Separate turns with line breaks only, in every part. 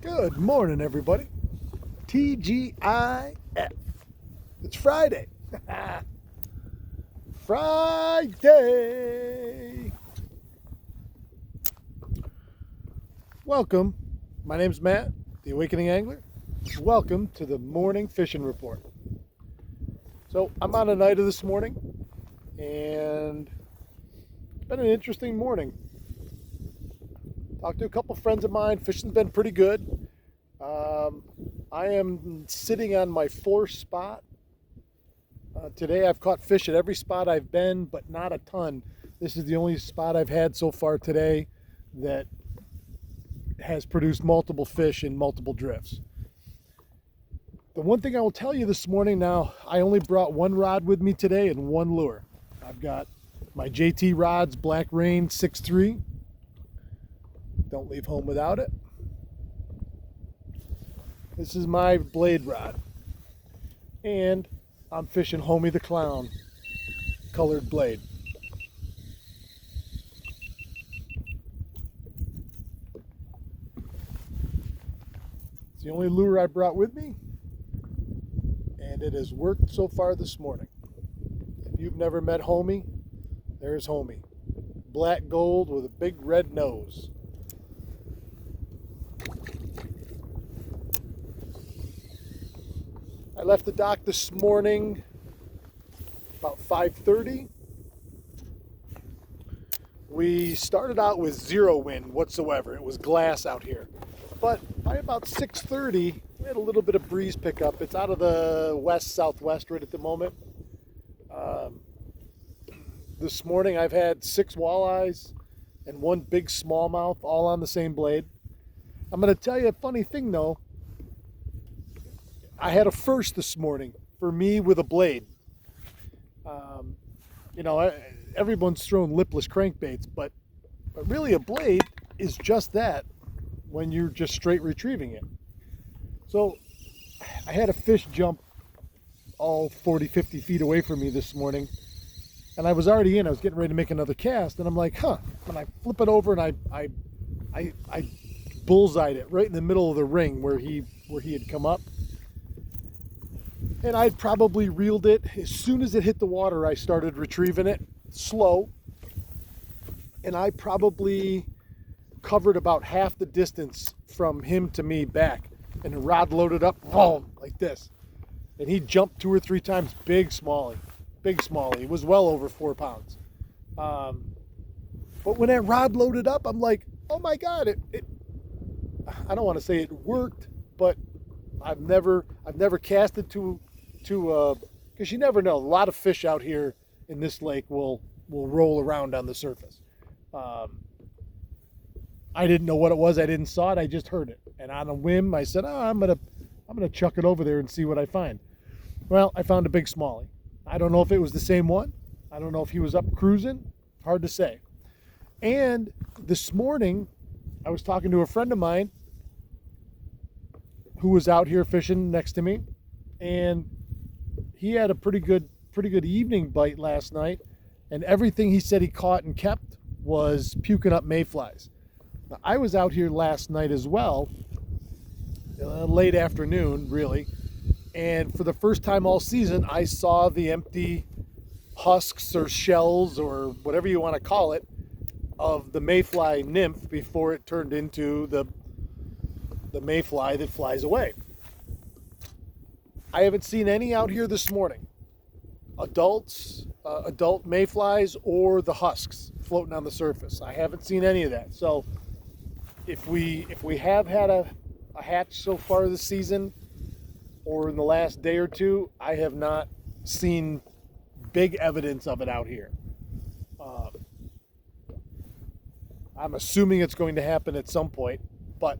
Good morning, everybody. TGIF. It's Friday. Friday. Welcome. My name's Matt, the Awakening Angler. Welcome to the morning fishing report. So I'm on Oneida this morning, and it's been an interesting morning. Talked to a couple friends of mine. Fishing's been pretty good. I am sitting on my fourth spot. Today I've caught fish at every spot I've been, but not a ton. This is the only spot I've had so far today that has produced multiple fish in multiple drifts. The one thing I will tell you this morning, now I only brought one rod with me today and one lure. I've got my JT rods, Black Rain 6.3. Don't leave home without it. This is my blade rod. And I'm fishing Homie the Clown colored blade. It's the only lure I brought with me, and it has worked so far this morning. If you've never met Homie, there's Homie. Black gold with a big red nose. I left the dock this morning about 5:30. We started out with zero wind whatsoever. It was glass out here. But by about 6:30, we had a little bit of breeze pickup. It's out of the west-southwest right at the moment. This morning I've had 6 walleyes and 1 big smallmouth all on the same blade. I'm going to tell you a funny thing though. I had a first this morning for me with a blade. Everyone's thrown lipless crankbaits, but really a blade is just that when you're just straight retrieving it. So I had a fish jump all 40, 50 feet away from me this morning, and I was already in. I was getting ready to make another cast, and I'm like, and I flip it over, and I bullseyed it right in the middle of the ring where he had come up. And I'd probably reeled it. As soon as it hit the water, I started retrieving it slow. And I probably covered about half the distance from him to me back. And the rod loaded up, boom, like this. And he jumped 2 or 3 times, big smallie. It was well over 4 pounds. But when that rod loaded up, I'm like, oh my God, it I don't want to say it worked, but I've never casted to because you never know. A lot of fish out here in this lake will roll around on the surface. I didn't know what it was. I didn't saw it. I just heard it, and on a whim, I said, I'm gonna chuck it over there and see what I find. Well, I found a big smallie. I don't know if it was the same one. I don't know if he was up cruising. Hard to say. And this morning, I was talking to a friend of mine who was out here fishing next to me, and he had a pretty good evening bite last night, and everything he said he caught and kept was puking up mayflies. Now, I was out here last night as well, late afternoon really, and for the first time all season I saw the empty husks or shells or whatever you want to call it of the mayfly nymph before it turned into the mayfly that flies away. I haven't seen any out here this morning. Adult mayflies or the husks floating on the surface. I haven't seen any of that. So if we have had a hatch so far this season or in the last day or two, I have not seen big evidence of it out here. I'm assuming it's going to happen at some point, but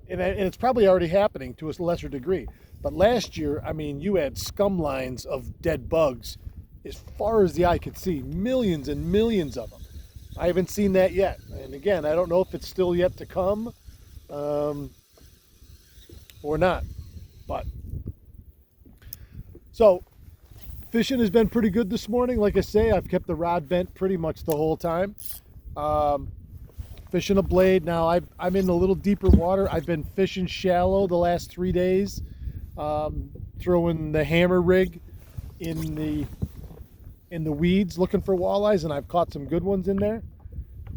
and it's probably already happening to a lesser degree. But last year, I mean, you had scum lines of dead bugs as far as the eye could see, millions and millions of them. I haven't seen that yet. And again, I don't know if it's still yet to come or not. But so fishing has been pretty good this morning. Like I say, I've kept the rod bent pretty much the whole time. fishing a blade. Now I'm in a little deeper water. I've been fishing shallow the last 3 days, throwing the hammer rig in the weeds looking for walleyes, and I've caught some good ones in there.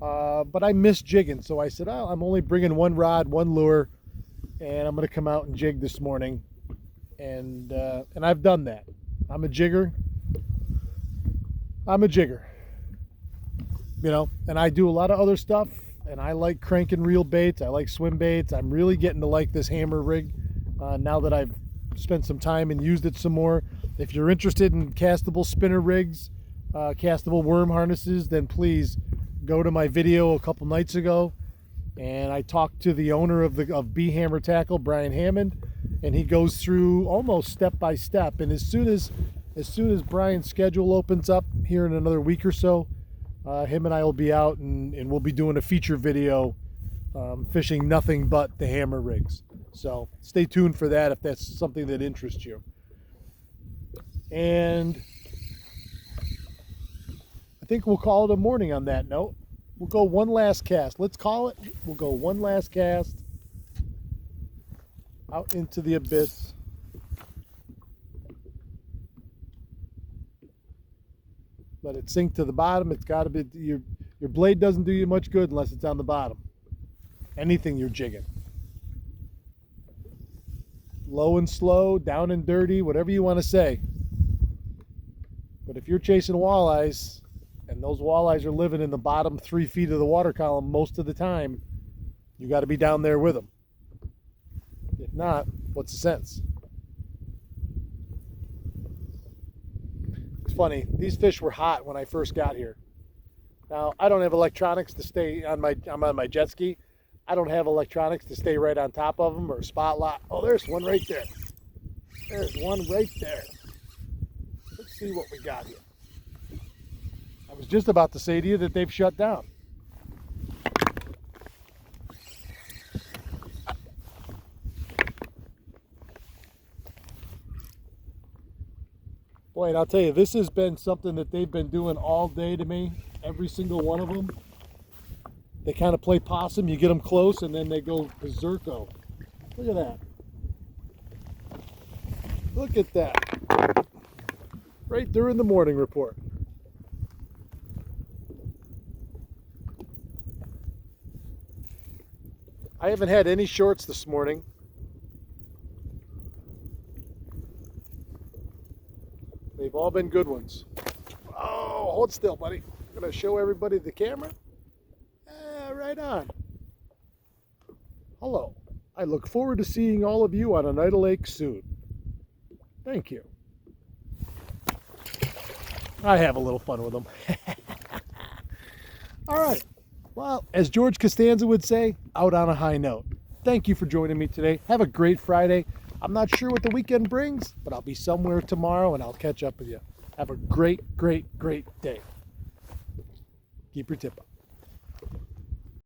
But I miss jigging, so I said, oh, I'm only bringing one rod, one lure, and I'm going to come out and jig this morning. And I've done that. I'm a jigger. You know, and I do a lot of other stuff, and I like crank and reel baits. I like swim baits. I'm really getting to like this hammer rig now that I've spent some time and used it some more. If you're interested in castable spinner rigs, castable worm harnesses, then please go to my video a couple nights ago, and I talked to the owner of B Hammer Tackle, Brian Hammond, and he goes through almost step by step. And as soon as Brian's schedule opens up here in another week or so, him and I will be out and we'll be doing a feature video fishing nothing but the hammer rigs. So stay tuned for that if that's something that interests you. And I think we'll call it a morning on that note. We'll go one last cast. Let's call it. We'll go one last cast out into the abyss. Let it sink to the bottom. It's got to be, your blade doesn't do you much good unless it's on the bottom. Anything you're jigging. Low and slow, down and dirty, whatever you want to say. But if you're chasing walleyes, and those walleyes are living in the bottom 3 feet of the water column most of the time, you got to be down there with them. If not, what's the sense? It's funny, these fish were hot when I first got here. Now, I don't have electronics to stay on I'm on my jet ski. I don't have electronics to stay right on top of them or spot lock. Oh, there's one right there. There's one right there. Let's see what we got here. I was just about to say to you that they've shut down. Boy, and I'll tell you, this has been something that they've been doing all day to me. Every single one of them. They kind of play possum. You get them close, and then they go berserko. Look at that. Look at that. Right during the morning report. I haven't had any shorts this morning. They've all been good ones. Oh, hold still, buddy. I'm going to show everybody the camera. Right on. Hello. I look forward to seeing all of you on Oneida Lake soon. Thank you. I have a little fun with them. All right. Well, as George Costanza would say, out on a high note. Thank you for joining me today. Have a great Friday. I'm not sure what the weekend brings, but I'll be somewhere tomorrow and I'll catch up with you. Have a great, great, great day. Keep your tip up.